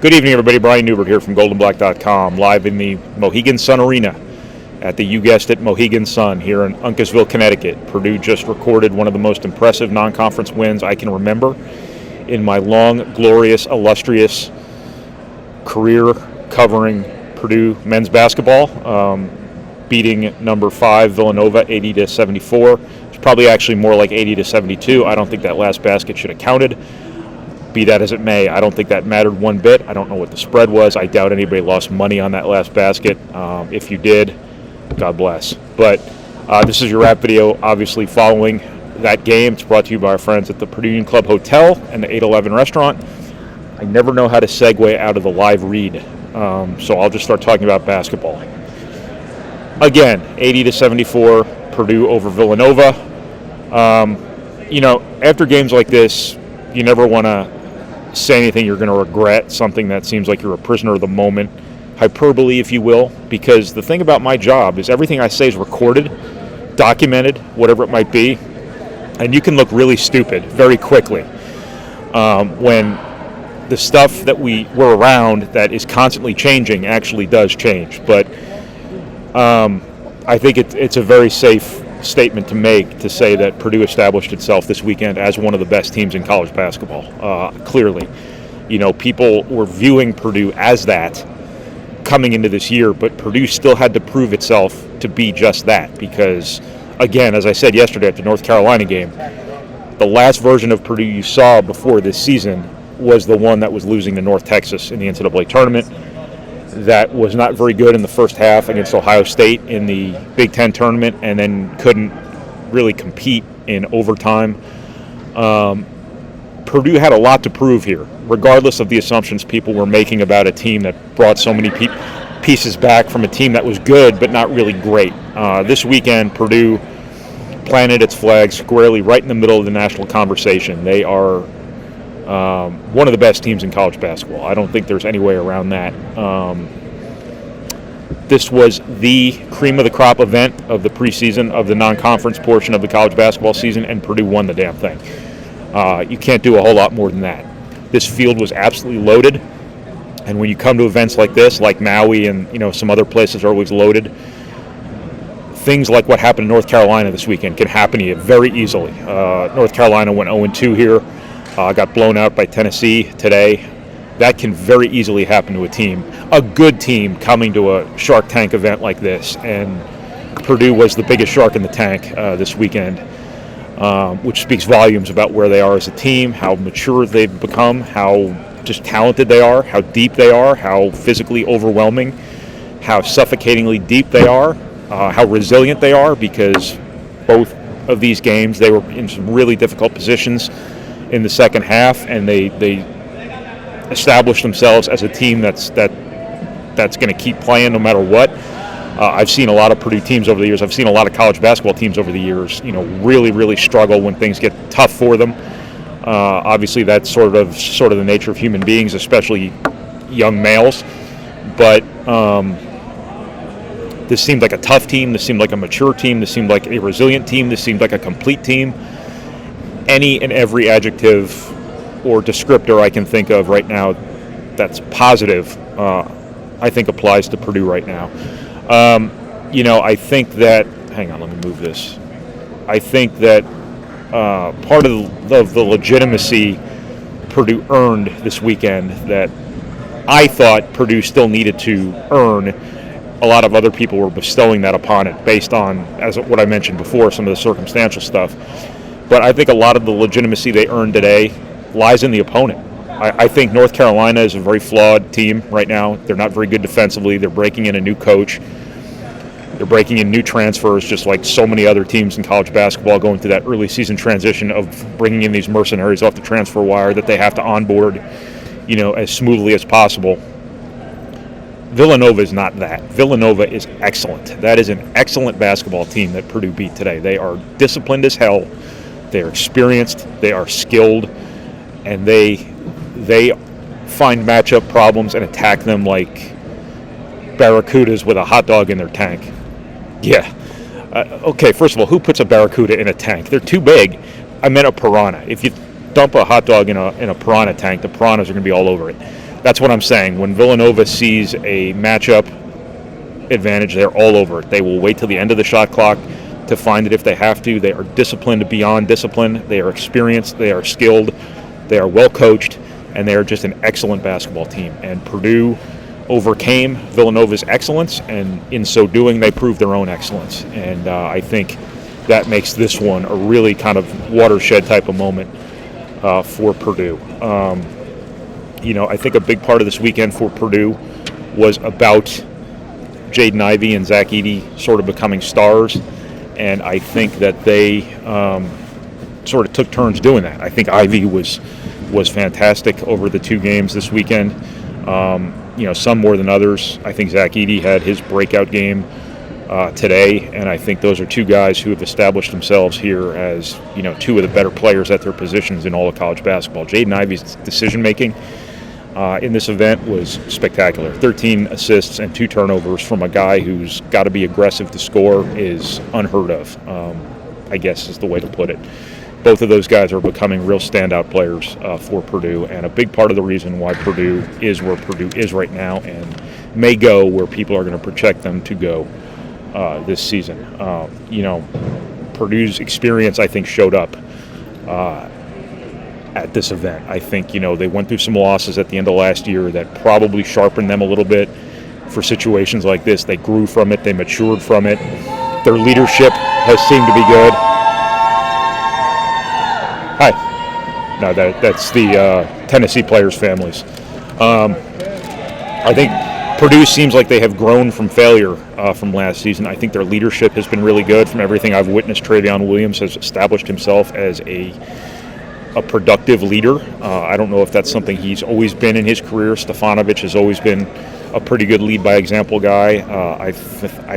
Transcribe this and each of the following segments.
Good evening, everybody. Brian Neubert here from goldenblack.com, live in the Mohegan Sun Arena at the, you guessed it, Mohegan Sun here in Uncasville, Connecticut. Purdue just recorded one of the most impressive non-conference wins I can remember in my long, glorious, illustrious career covering Purdue men's basketball, beating number 5 Villanova 80-74. It's probably actually more like 80-72. I don't think that last basket should have counted. Be that as it may, I don't think that mattered one bit. I don't know what the spread was. I doubt anybody lost money on that last basket. If you did, God bless. But this is your wrap video, obviously following that game. It's brought to you by our friends at the Purdue Union Club Hotel and the 811 restaurant. I never know how to segue out of the live read, so I'll just start talking about basketball. Again, 80-74, Purdue over Villanova. After games like this, you never want to say anything you're going to regret, something that seems like you're a prisoner of the moment, hyperbole, if you will, because the thing about my job is everything I say is recorded, documented, whatever it might be, and you can look really stupid very quickly when the stuff that we're around that is constantly changing actually does change. But I think it's a very safe statement to make to say that Purdue established itself this weekend as one of the best teams in college basketball. Clearly, people were viewing Purdue as that coming into this year, but Purdue still had to prove itself to be just that because, again, as I said yesterday at the North Carolina game, the last version of Purdue you saw before this season was the one that was losing to North Texas in the NCAA tournament. That was not very good in the first half against Ohio State in the Big Ten tournament, and then couldn't really compete in overtime. Purdue had a lot to prove here, regardless of the assumptions people were making about a team that brought so many pieces back from a team that was good but not really great. This weekend, Purdue planted its flag squarely right in the middle of the national conversation. They are one of the best teams in college basketball. I don't think there's any way around that. This was the cream of the crop event of the preseason, of the non-conference portion of the college basketball season, and Purdue won the damn thing. You can't do a whole lot more than that. This field was absolutely loaded, and when you come to events like this, like Maui and some other places are always loaded, things like what happened in North Carolina this weekend can happen to you very easily. North Carolina went 0-2 here. Got blown out by Tennessee today. That can very easily happen to a team, a good team coming to a Shark Tank event like this. And Purdue was the biggest shark in the tank this weekend, which speaks volumes about where they are as a team, how mature they've become, how just talented they are, how deep they are, how physically overwhelming, how suffocatingly deep they are, how resilient they are, because both of these games they were in some really difficult positions in the second half, and they established themselves as a team that's going to keep playing no matter what. I've seen a lot of Purdue teams over the years. I've seen a lot of college basketball teams over the years, really, really struggle when things get tough for them. Obviously, that's sort of the nature of human beings, especially young males. But this seemed like a tough team. This seemed like a mature team. This seemed like a resilient team. This seemed like a complete team. Any and every adjective or descriptor I can think of right now that's positive, I think applies to Purdue right now. I think that, hang on, let me move this. I think that part of the legitimacy Purdue earned this weekend that I thought Purdue still needed to earn, a lot of other people were bestowing that upon it based on, as what I mentioned before, some of the circumstantial stuff. But I think a lot of the legitimacy they earned today lies in the opponent. I think North Carolina is a very flawed team right now. They're not very good defensively. They're breaking in a new coach. They're breaking in new transfers, just like so many other teams in college basketball going through that early season transition of bringing in these mercenaries off the transfer wire that they have to onboard, as smoothly as possible. Villanova is not that. Villanova is excellent. That is an excellent basketball team that Purdue beat today. They are disciplined as hell. They are experienced, they are skilled, and they find matchup problems and attack them like barracudas with a hot dog in their tank. Yeah. Okay, first of all, who puts a barracuda in a tank? They're too big. I meant a piranha. If you dump a hot dog in a piranha tank, the piranhas are going to be all over it. That's what I'm saying. When Villanova sees a matchup advantage, they're all over it. They will wait till the end of the shot clock to find it if they have to. They are disciplined beyond discipline. They are experienced. They are skilled. They are well coached, and they are just an excellent basketball team. And Purdue overcame Villanova's excellence, and in so doing, they proved their own excellence. And I think that makes this one a really kind of watershed type of moment for Purdue. I think a big part of this weekend for Purdue was about Jaden Ivey and Zach Edey sort of becoming stars, and I think that they sort of took turns doing that. I think Ivey was fantastic over the 2 games this weekend. Some more than others. I think Zach Edey had his breakout game today, and I think those are 2 guys who have established themselves here as 2 of the better players at their positions in all of college basketball. Jaden Ivey's decision making in this event was spectacular. 13 assists and 2 turnovers from a guy who's got to be aggressive to score is unheard of, I guess is the way to put it. Both of those guys are becoming real standout players for Purdue, and a big part of the reason why Purdue is where Purdue is right now and may go where people are going to project them to go this season. Purdue's experience, I think, showed up at this event. I think, they went through some losses at the end of last year that probably sharpened them a little bit for situations like this. They grew from it. They matured from it. Their leadership has seemed to be good. Hi. No, that's the Tennessee players' families. I think Purdue seems like they have grown from failure from last season. I think their leadership has been really good. From everything I've witnessed, Travion Williams has established himself as a productive leader. I don't know if that's something he's always been in his career. Stefanovic has always been a pretty good lead by example guy. I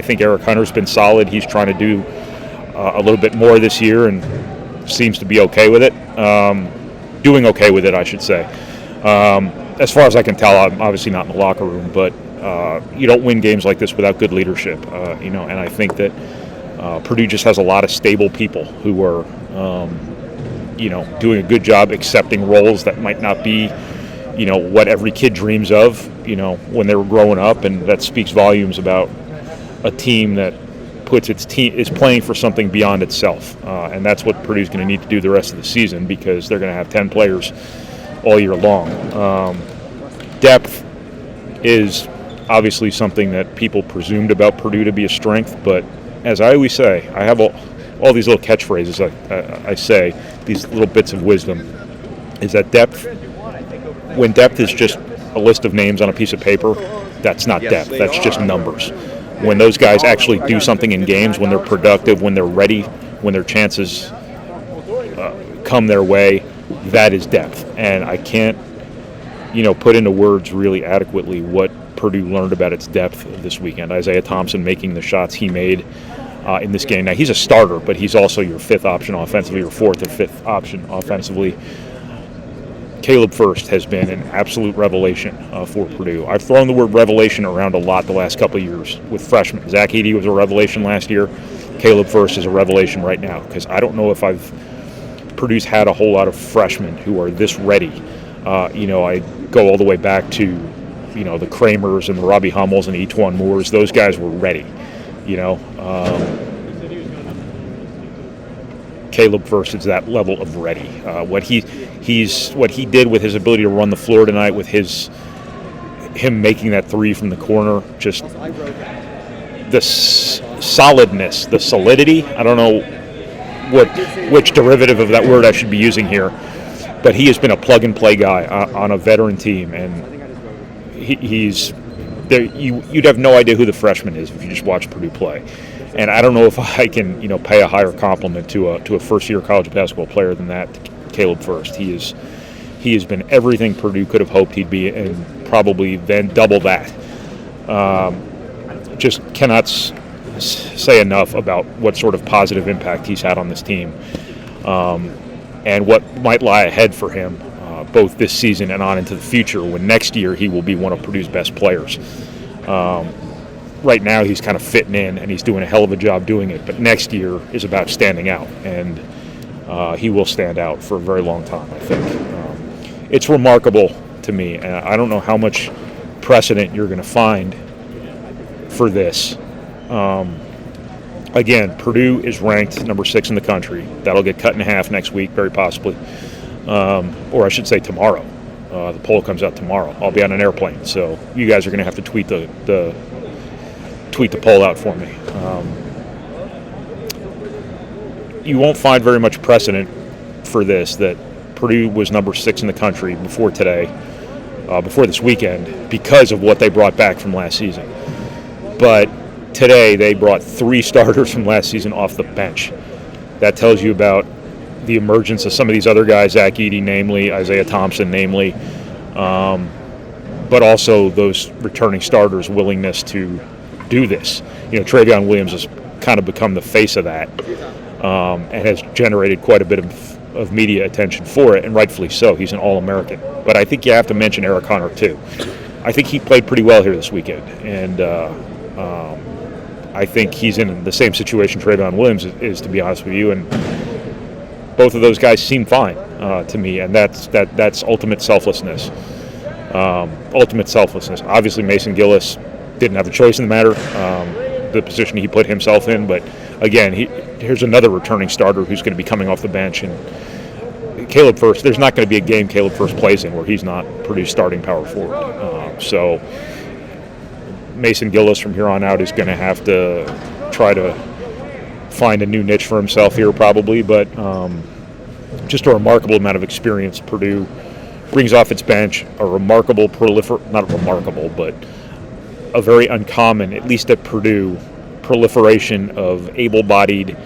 think Eric Hunter's been solid. He's trying to do a little bit more this year and seems to be okay with it. Doing okay with it, I should say. As far as I can tell, I'm obviously not in the locker room, but you don't win games like this without good leadership. And I think that Purdue just has a lot of stable people who are doing a good job accepting roles that might not be, what every kid dreams of, when they were growing up, and that speaks volumes about a team that puts its team is playing for something beyond itself, and that's what Purdue's going to need to do the rest of the season, because they're going to have 10 players all year long. Depth is obviously something that people presumed about Purdue to be a strength, but as I always say, I have all these little catchphrases I say, these little bits of wisdom, is that depth, when depth is just a list of names on a piece of paper, that's not depth, that's just numbers. When those guys actually do something in games, when they're productive, when they're ready, when their chances come their way, that is depth. And I can't, put into words really adequately what Purdue learned about its depth this weekend. Isaiah Thompson making the shots he made in this game. Now, he's a starter, but he's also your 5th option offensively, or 4th or 5th option offensively. Caleb First has been an absolute revelation for Purdue. I've thrown the word revelation around a lot the last couple of years with freshmen. Zach Edey was a revelation last year. Caleb First is a revelation right now, because I don't know if Purdue's had a whole lot of freshmen who are this ready. I go all the way back to, the Kramers and the Robbie Hummels and Etwan Moores. Those guys were ready, Caleb First is that level of ready. What he did with his ability to run the floor tonight, with him making that 3 from the corner, just the solidness, the solidity. I don't know which derivative of that word I should be using here, but he has been a plug-and-play guy on a veteran team, and he's there. You'd have no idea who the freshman is if you just watch Purdue play. And I don't know if I can, pay a higher compliment to a first-year college basketball player than that, Caleb First. He has been everything Purdue could have hoped he'd be, and probably then double that. Just cannot say enough about what sort of positive impact he's had on this team, and what might lie ahead for him, both this season and on into the future, when next year he will be one of Purdue's best players. Right now he's kind of fitting in, and he's doing a hell of a job doing it, but next year is about standing out, and he will stand out for a very long time, I think. It's remarkable to me. I don't know how much precedent you're going to find for this. Again, Purdue is ranked number 6 in the country. That'll get cut in half next week, very possibly. Or I should say tomorrow. The poll comes out tomorrow. I'll be on an airplane, so you guys are going to have to tweet the poll out for me. You won't find very much precedent for this, that Purdue was number 6 in the country before today, before this weekend, because of what they brought back from last season. But today they brought 3 starters from last season off the bench. That tells you about the emergence of some of these other guys, Zach Edey, namely, Isaiah Thompson, namely, but also those returning starters' willingness to do this. Travion Williams has kind of become the face of that, and has generated quite a bit of media attention for it, and rightfully so. He's an All-American. But I think you have to mention Eric Hunter, too. I think he played pretty well here this weekend, and I think he's in the same situation Travion Williams is, to be honest with you, and both of those guys seem fine to me, and that's ultimate selflessness. Obviously, Mason Gillis didn't have a choice in the matter, the position he put himself in, but again, here's another returning starter who's going to be coming off the bench, and Caleb Furst, there's not going to be a game Caleb Furst plays in where he's not Purdue's starting power forward. So Mason Gillis from here on out is going to have to try to find a new niche for himself here probably, but just a remarkable amount of experience Purdue brings off its bench, a remarkable but a very uncommon, at least at Purdue, proliferation of able-bodied,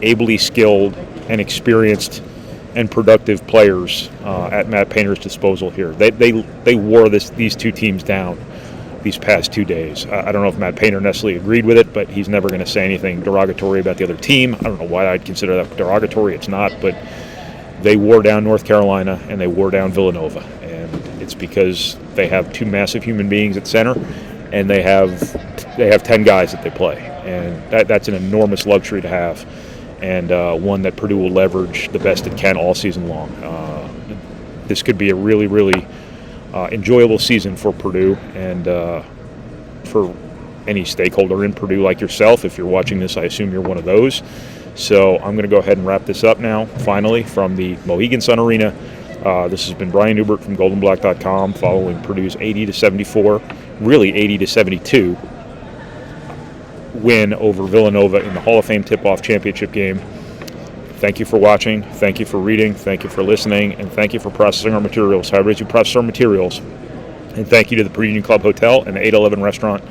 ably skilled, and experienced and productive players at Matt Painter's disposal here. They wore these two teams down these past 2 days. I don't know if Matt Painter necessarily agreed with it, but he's never going to say anything derogatory about the other team. I don't know why I'd consider that derogatory. It's not, but they wore down North Carolina and they wore down Villanova, and it's because they have 2 massive human beings at center, and they have 10 guys that they play, and that's an enormous luxury to have, and one that Purdue will leverage the best it can all season long. This could be a really, really enjoyable season for Purdue, and for any stakeholder in Purdue like yourself. If you're watching this, I assume you're one of those. So I'm going to go ahead and wrap this up now, finally, from the Mohegan Sun Arena. This has been Brian Neubert from goldenblack.com, following Purdue's 80-74, really 80-72 win over Villanova in the Hall of Fame tip-off championship game. Thank you for watching, thank you for reading, thank you for listening, and thank you for processing our materials, however you process our materials. And thank you to the Purdue Union Club Hotel and the 811 Restaurant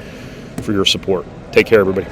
for your support. Take care, everybody.